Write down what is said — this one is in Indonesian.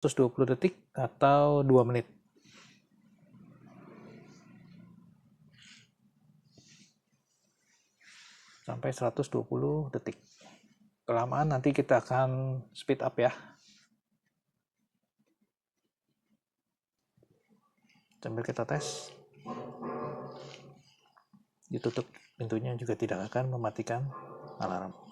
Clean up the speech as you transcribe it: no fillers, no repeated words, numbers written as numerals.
120 detik atau 2 menit. Sampai 120 detik. Kelamaan nanti kita akan speed up ya. Sambil kita tes. Ditutup pintunya juga tidak akan mematikan alarm.